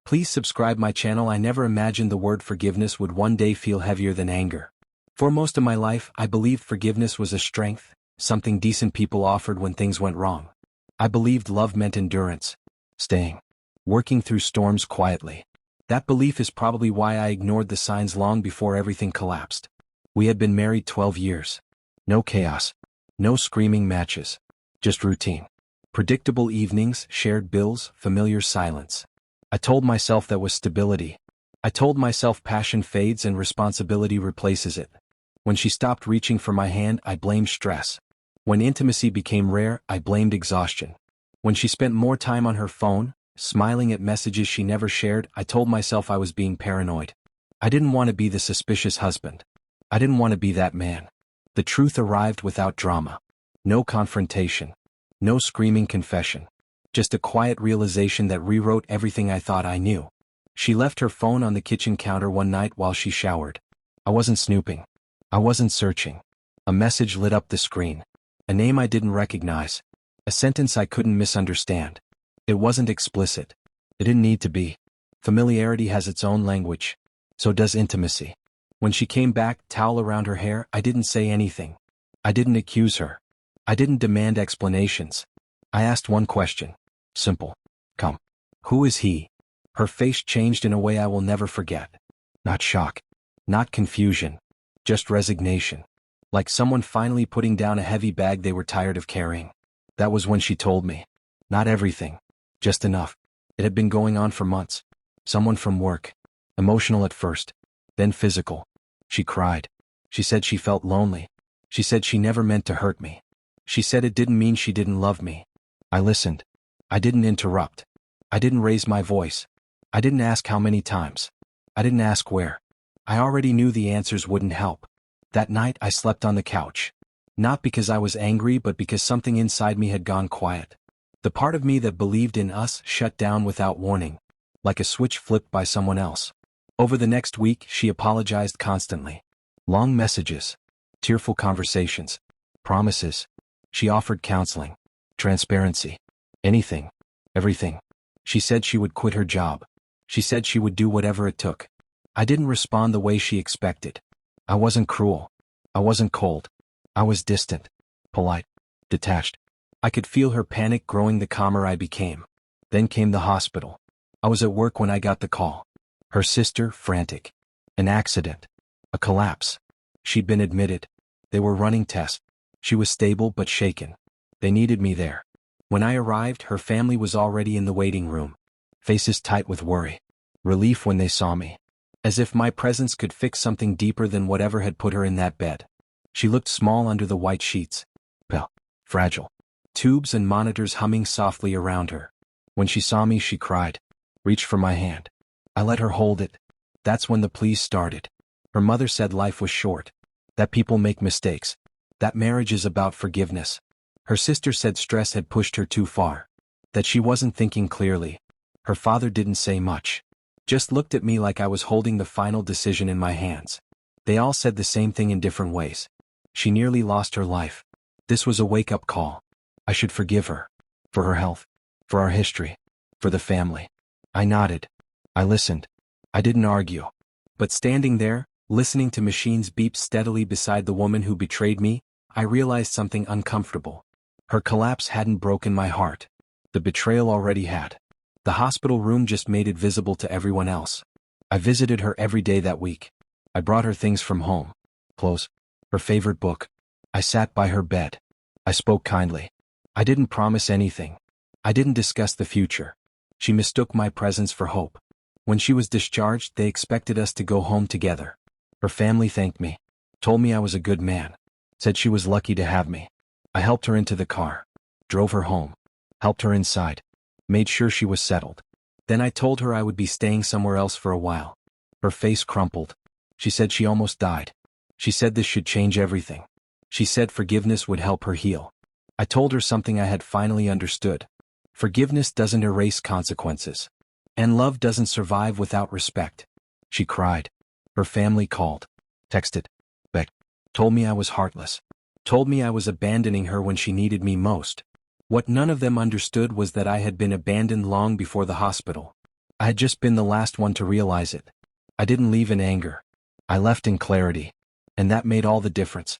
Please subscribe my channel. I never imagined the word forgiveness would one day feel heavier than anger. For most of my life, I believed forgiveness was a strength, something decent people offered when things went wrong. I believed love meant endurance, staying, working through storms quietly. That belief is probably why I ignored the signs long before everything collapsed. We had been married 12 years. No chaos. No screaming matches. Just routine. Predictable evenings, shared bills, familiar silence. I told myself that was stability. I told myself passion fades and responsibility replaces it. When she stopped reaching for my hand, I blamed stress. When intimacy became rare, I blamed exhaustion. When she spent more time on her phone, smiling at messages she never shared, I told myself I was being paranoid. I didn't want to be the suspicious husband. I didn't want to be that man. The truth arrived without drama. No confrontation. No screaming confession. Just a quiet realization that rewrote everything I thought I knew. She left her phone on the kitchen counter one night while she showered. I wasn't snooping. I wasn't searching. A message lit up the screen. A name I didn't recognize. A sentence I couldn't misunderstand. It wasn't explicit. It didn't need to be. Familiarity has its own language. So does intimacy. When she came back, towel around her hair, I didn't say anything. I didn't accuse her. I didn't demand explanations. I asked one question. Simple. Come. Who is he? Her face changed in a way I will never forget. Not shock. Not confusion. Just resignation. Like someone finally putting down a heavy bag they were tired of carrying. That was when she told me. Not everything. Just enough. It had been going on for months. Someone from work. Emotional at first. Then physical. She cried. She said she felt lonely. She said she never meant to hurt me. She said it didn't mean she didn't love me. I listened. I didn't interrupt. I didn't raise my voice. I didn't ask how many times. I didn't ask where. I already knew the answers wouldn't help. That night I slept on the couch. Not because I was angry, but because something inside me had gone quiet. The part of me that believed in us shut down without warning, like a switch flipped by someone else. Over the next week, she apologized constantly. Long messages. Tearful conversations. Promises. She offered counseling. Transparency. Anything. Everything. She said she would quit her job. She said she would do whatever it took. I didn't respond the way she expected. I wasn't cruel. I wasn't cold. I was distant. Polite. Detached. I could feel her panic growing the calmer I became. Then came the hospital. I was at work when I got the call. Her sister, frantic. An accident. A collapse. She'd been admitted. They were running tests. She was stable but shaken. They needed me there. When I arrived, her family was already in the waiting room. Faces tight with worry. Relief when they saw me. As if my presence could fix something deeper than whatever had put her in that bed. She looked small under the white sheets. Pale. Fragile. Tubes and monitors humming softly around her. When she saw me, she cried. Reached for my hand. I let her hold it. That's when the pleas started. Her mother said life was short. That people make mistakes. That marriage is about forgiveness. Her sister said stress had pushed her too far. That she wasn't thinking clearly. Her father didn't say much. Just looked at me like I was holding the final decision in my hands. They all said the same thing in different ways. She nearly lost her life. This was a wake-up call. I should forgive her. For her health. For our history. For the family. I nodded. I listened. I didn't argue. But standing there, listening to machines beep steadily beside the woman who betrayed me, I realized something uncomfortable. Her collapse hadn't broken my heart. The betrayal already had. The hospital room just made it visible to everyone else. I visited her every day that week. I brought her things from home. Clothes. Her favorite book. I sat by her bed. I spoke kindly. I didn't promise anything. I didn't discuss the future. She mistook my presence for hope. When she was discharged, they expected us to go home together. Her family thanked me. Told me I was a good man. Said she was lucky to have me. I helped her into the car. Drove her home. Helped her inside. Made sure she was settled. Then I told her I would be staying somewhere else for a while. Her face crumpled. She said she almost died. She said this should change everything. She said forgiveness would help her heal. I told her something I had finally understood. Forgiveness doesn't erase consequences. And love doesn't survive without respect. She cried. Her family called. Texted. Begged. Told me I was heartless. Told me I was abandoning her when she needed me most. What none of them understood was that I had been abandoned long before the hospital. I had just been the last one to realize it. I didn't leave in anger. I left in clarity. And that made all the difference.